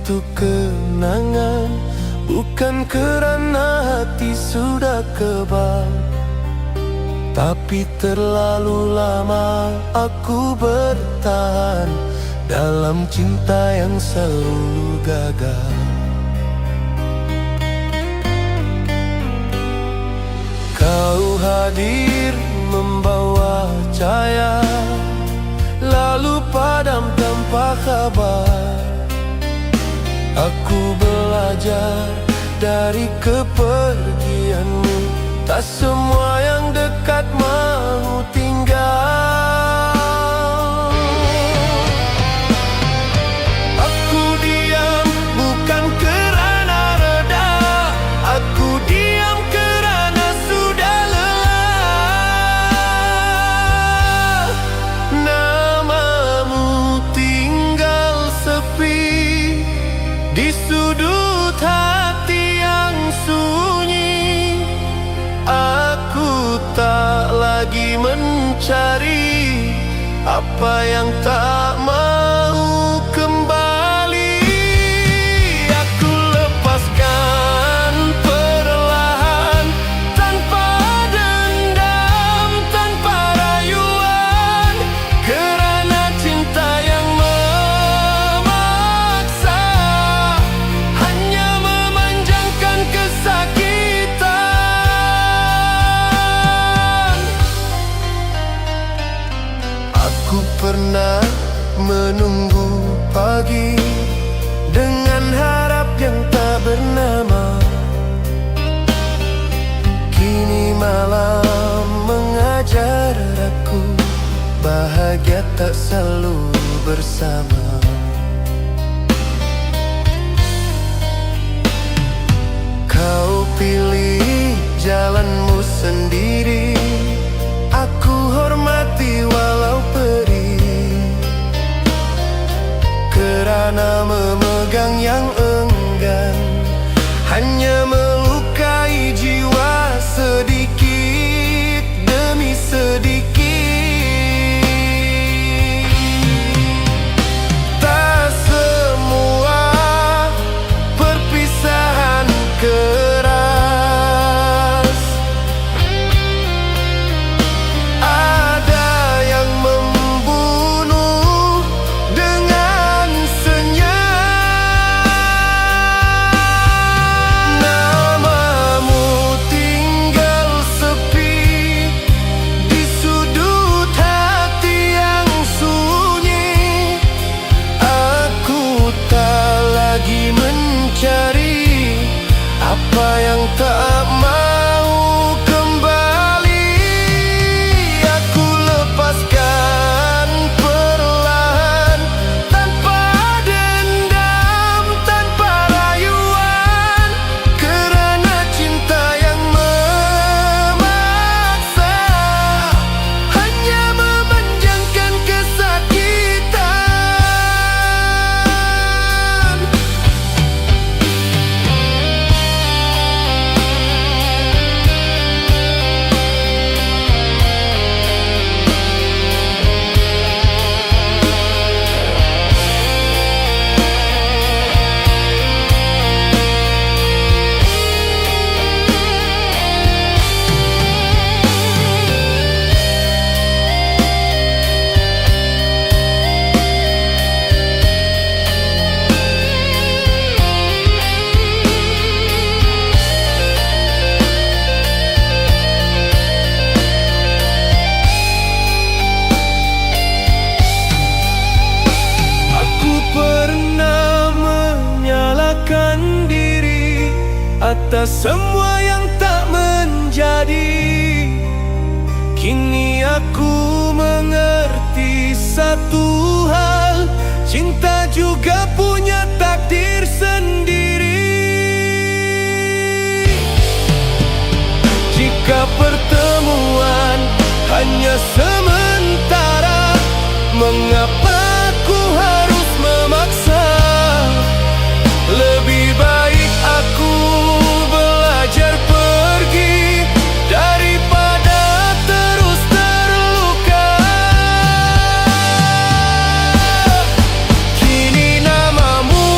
untuk kenangan, bukan kerana hati sudah kebal. Tapi terlalu lama aku bertahan dalam cinta yang selalu gagal. Kau hadir membawa cahaya, lalu padam tanpa kabar. Aku belajar dari kepergianmu, tak semua yang dekat mau tinggal. Aku diam bukan kerana reda, aku diam kerana sudah lelah. Namamu tinggal sepi di sudut hati yang sunyi. Aku tak lagi mencari apa yang tak mau kembali. Aku lepaskan perlahan, tanpa dendam, tanpa rayuan, kerana cinta yang memaksa hanya memanjangkan kesakitan. Aku pernah menunggu pagi dengan harap yang tak bernama. Kini malam mengajar aku, bahagia tak selalu bersama. Kau pilih jalanmu sendiri, aku hormati walau perih, kerana memegang yang enggan hanya melukai jiwa sedikit demi sedikit. Tak semua perpisahan keras, ada yang membunuh dengan senyap. Namamu tinggal sepi di sudut hati yang sunyi. Aku tak lagi mencari apa yang tak mau kembali. Aku lepaskan perlahan, tanpa dendam, tanpa rayuan, kerana cinta yang memaksa hanya memanjangkan kesakitan. Aku pernah menyalahkan diri atas semua yang tak menjadi. Kini aku mengerti satu hal, cinta juga punya takdir sendiri. Jika pertemuan hanya sementara, mengapa aku harus memaksa? Lebih baik aku belajar pergi daripada terus terluka. Kini namamu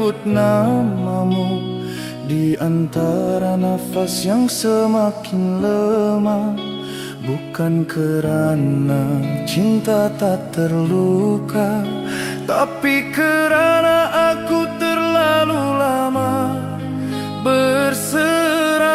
menyebut namamu di antara nafas yang semakin lemah. Bukan kerana cinta tak terluka, tapi kerana aku terlalu lama berserah.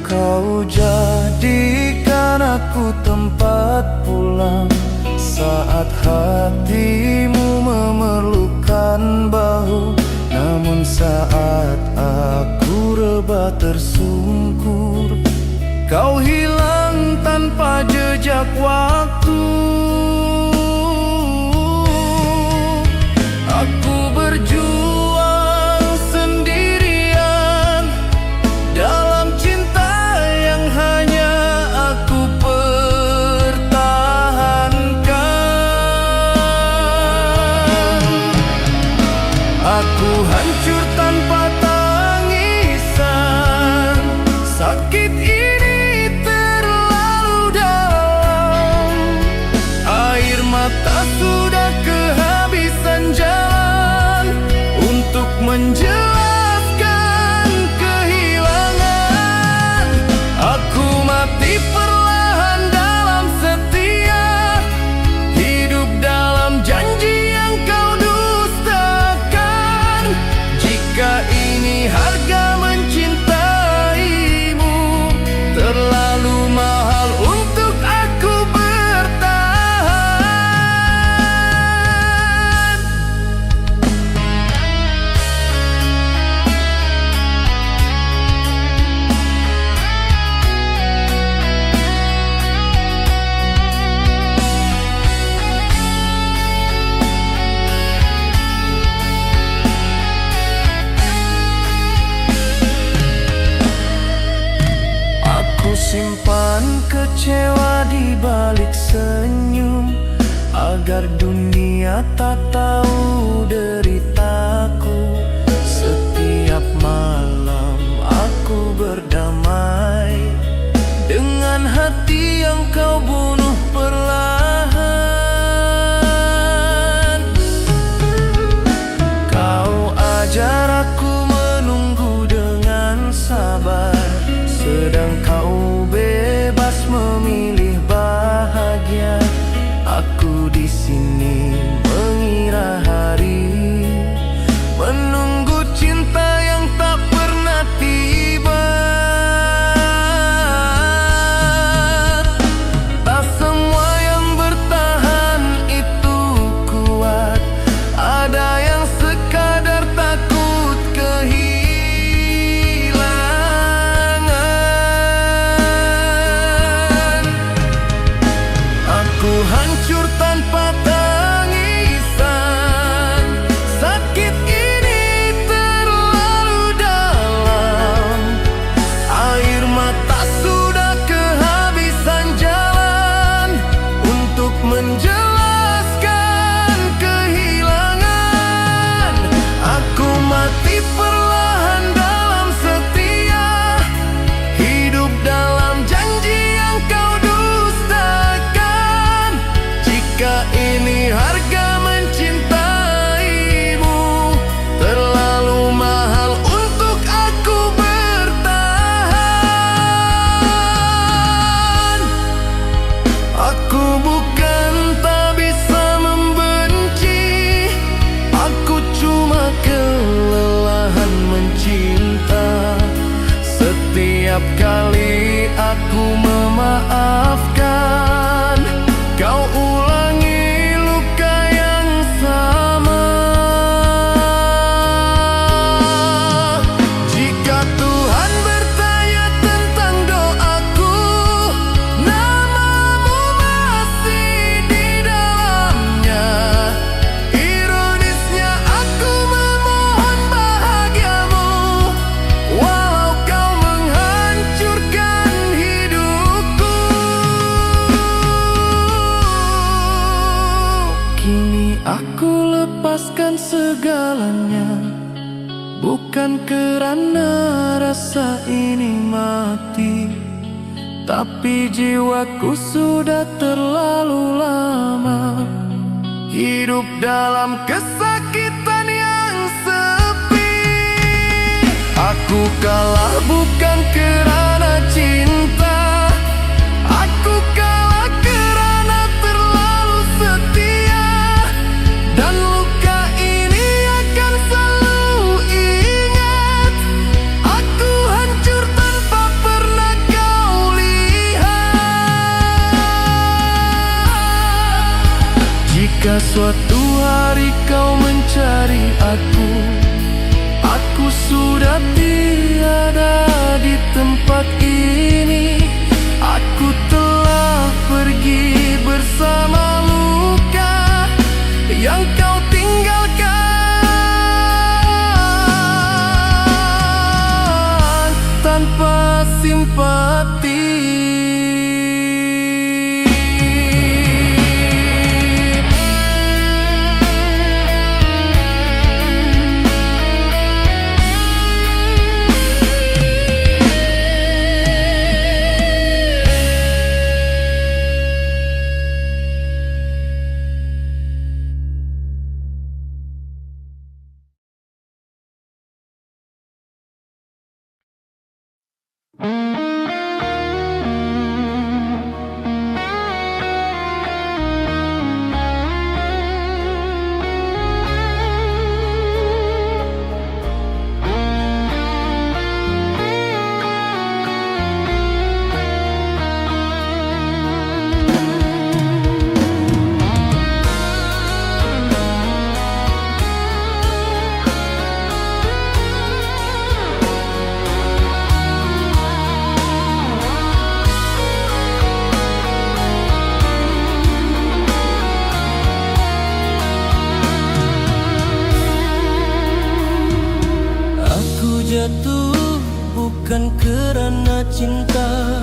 Kau jadikan aku tempat pulang saat hatimu memerlukan bahu. Namun saat aku rebah tersungkur, kau hilang tanpa jejak waktu. Aku berjuang sendirian dalam cinta yang hanya aku pertahankan. Aku hancur tanpa tangisan, sakit ini terlalu dalam. Air mata sudah kehabisan jalan untuk menjelaskan kehilangan. Aku mati perlahan dalam setia, hidup dalam janji yang kau dustakan. Jika ini harga mencintaimu, terlalu mahal untuk aku bertahan. Aku simpan kecewa di balik senyum, agar dunia tak tahu deritaku. Setiap malam aku berdamai dengan hati yang kau bunuh perlahan. Kau ajar aku menunggu dengan sabar, sedang kau bebas memilih bahagia. Aku di sini mengira hari, menunggu cinta yang tak pernah tiba. Tak semua yang bertahan itu kuat, ada yang sekadar takut kehilangan. Aku hancur tanpa tangisan, sakit ini terlalu dalam. Air mata sudah kehabisan jalan untuk menjelaskan kehilangan. Aku mati perlahan dalam setia, hidup dalam janji yang kau dustakan. Jika ini harga mencintaimu, terlalu mahal untuk aku bertahan. Aku bukan tak bisa membenci, aku cuma kelelahan mencinta. Setiap kali aku memaafkan, kau ulangi luka yang sama. Jika Tuhan bertanya tentang doaku, namamu masih di dalamnya. Ironisnya aku memohon bahagiamu, walau kau menghancurkan hidupku. Kini aku lepaskan segalanya, bukan kerana rasa ini mati, tapi jiwaku sudah terlalu lama hidup dalam kesakitan yang sepi. Aku kalah bukan karena cinta, aku kalah karena terlalu setia. Dan luka ini akan selalu ingat, aku hancur tanpa pernah kau lihat. Jika suatu hari kau mencari aku sudah tiada di tempat ini. Aku telah pergi bersama luka yang kau tinggalkan tanpa simpati. Jatuh bukan karena cinta,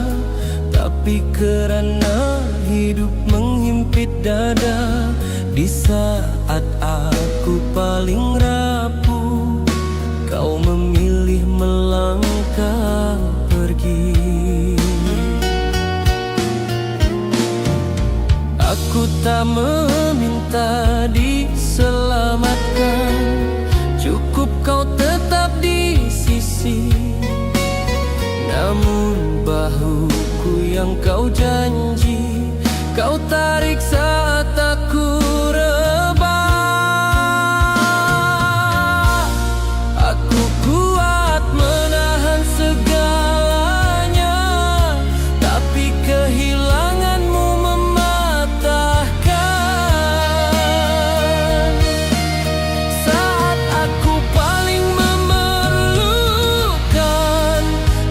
tapi karena hidup menghimpit dada. Di saat aku paling rapuh, kau memilih melangkah pergi. Aku tak meminta diselamatkan, cukup kau tetap di sisi. Namun bahuku yang kau janji, kau tarik saat aku rebah. Aku kuat menahan segalanya, tapi kehilanganmu mematahkan. Saat aku paling memerlukan,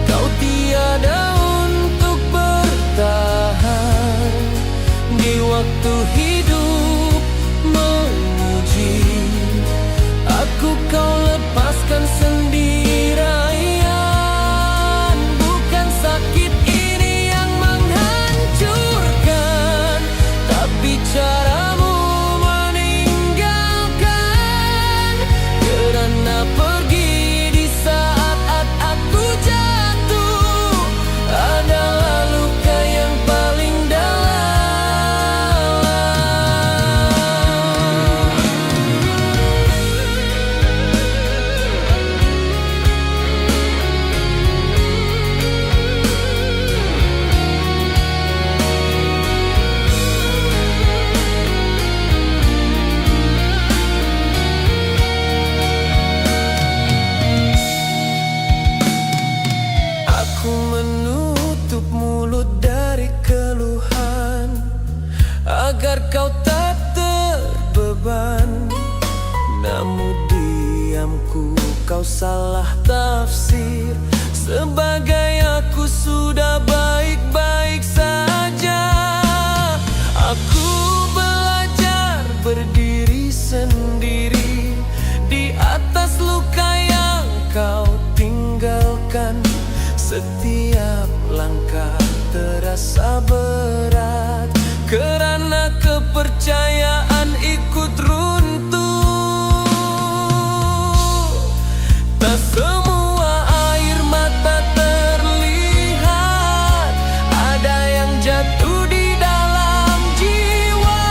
kau tiada untuk bertahan. Di waktu hidup menguji aku, kau lepaskan sendirian. Bukan sakit ini yang menghancurkan, tapi caramu meninggalkan. Karena pergi di saat aku jatuh adalah luka yang paling dalam. Aku menutup mulut dari keluhan, agar kau tak terbeban. Namun diamku kau salah tafsir, sebagai aku sudah baik-baik saja. Aku belajar berdiri sendiri di atas luka yang kau tinggalkan. Setiap langkah terasa berat, karena kepercayaan ikut runtuh. Tak semua air mata terlihat, ada yang jatuh di dalam jiwa.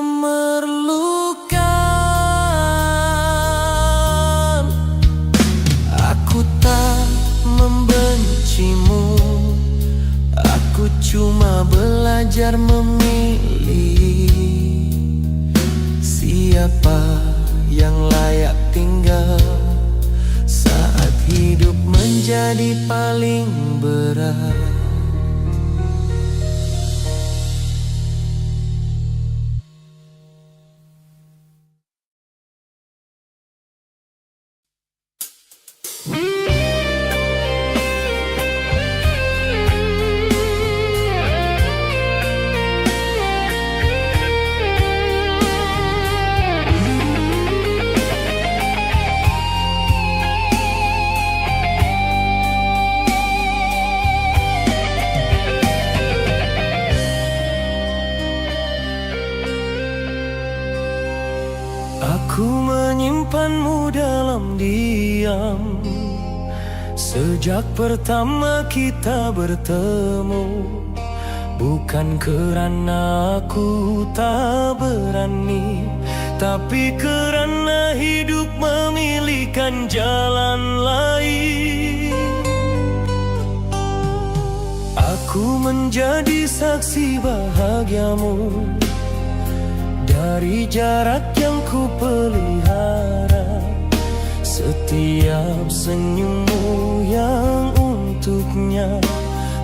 memerlukan. Aku tak membencimu, aku cuma belajar memilih siapa yang layak tinggal saat hidup menjadi paling berat. Aku menyimpanmu dalam diam sejak pertama kita bertemu. Bukan kerana aku tak berani, tapi kerana hidup memilihkan jalan lain. Aku menjadi saksi bahagiamu dari jarak yang ku pelihara. Setiap senyummu yang untuknya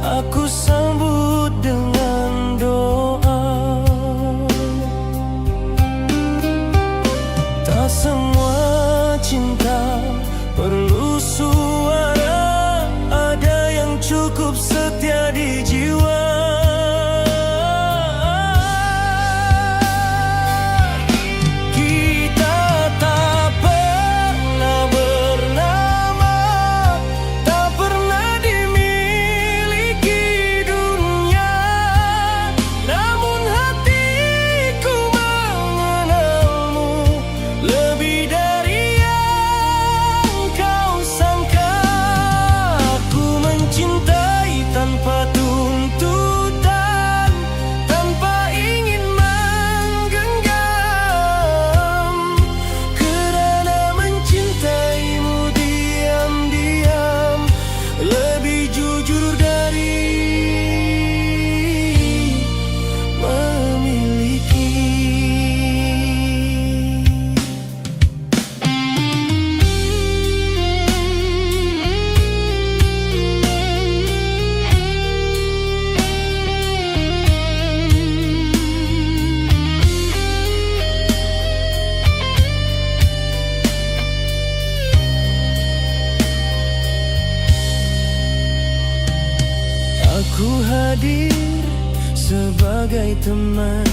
aku sambut dengan doa. Tak semua cinta perlu suara, ada yang cukup setia di jiwa. Aku hadir sebagai teman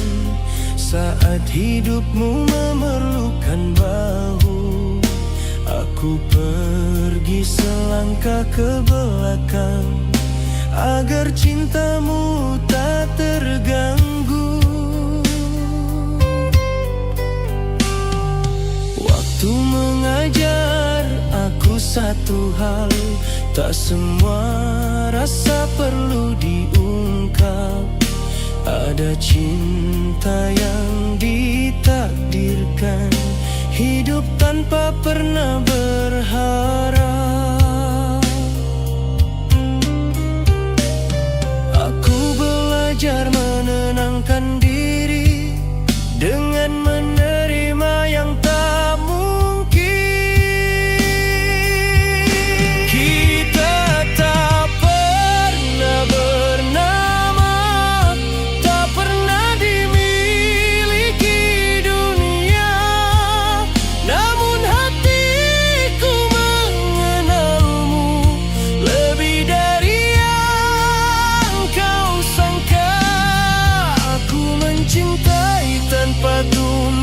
saat hidupmu memerlukan bahu. Aku pergi selangkah ke belakang agar cintamu tak terganggu. Waktu mengajar aku satu hal, tak semua rasa perlu diungkap. Ada cinta yang ditakdirkan, hidup tanpa pernah berharap. Aku belajar menenangkan diri dengan menerima yang tak mungkin. Kita tak pernah bernama, tak pernah dimiliki dunia. Namun hatiku mengenalmu lebih dari yang kau sangka. Aku mencintai tanpa tunda.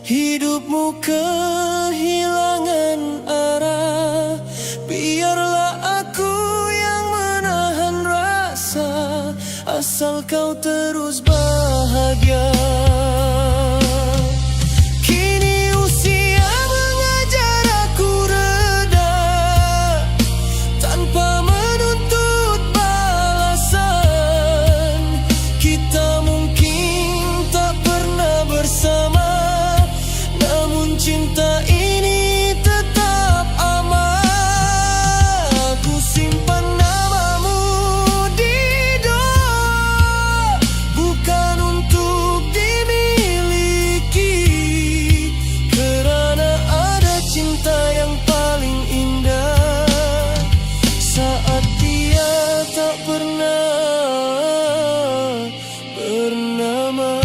hidupmu kehilangan arah. Biarlah aku yang menahan rasa, asal kau terus bahagia. Kini usia mengajar aku reda, tanpa menuntut balasan. Kita mungkin tak pernah bersama, namun cinta ini tetap aman. Aku simpan namamu di doa, bukan untuk dimiliki, kerana ada cinta yang paling indah saat dia tak pernah bernama.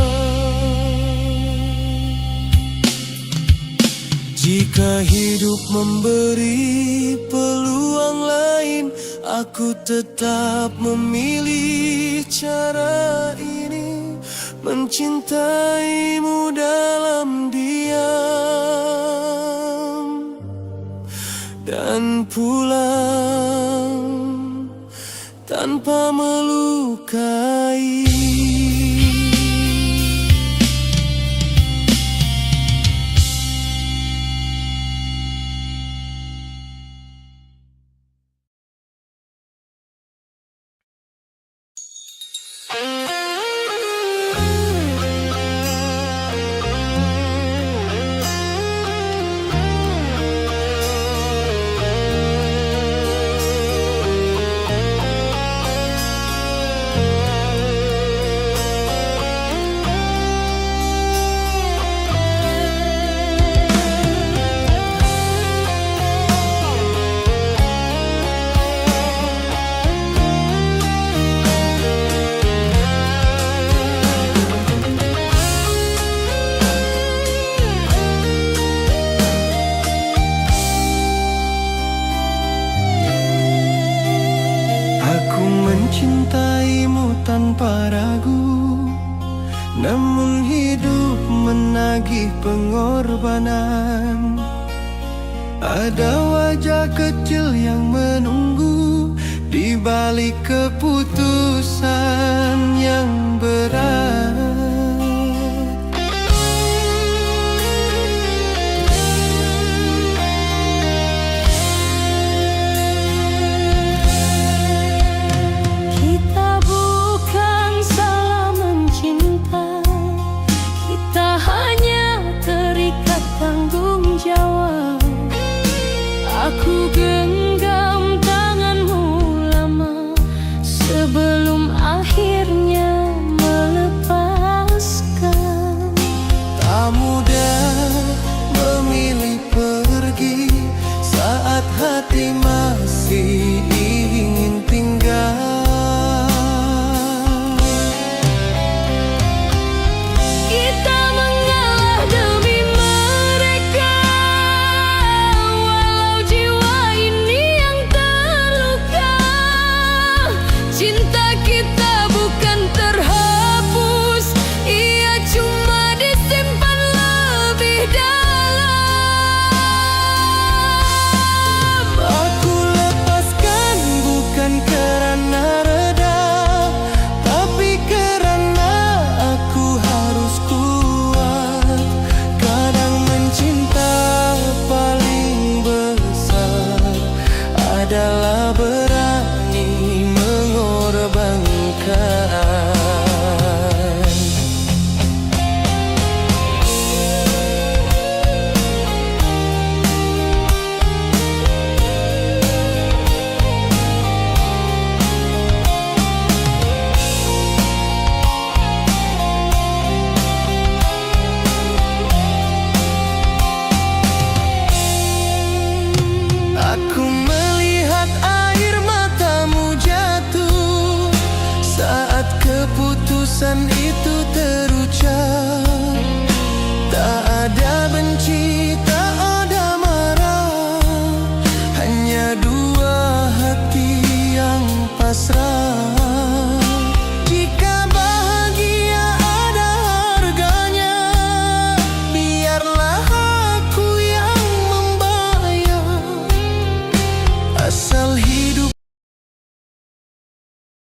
Jika hidup memberi peluang lain, aku tetap memilih cara ini, mencintaimu dalam diam dan pulang tanpa melukai. Mencintaimu tanpa ragu, namun hidup menagih pengorbanan. Ada wajah kecil yang menunggu di balik keputusan.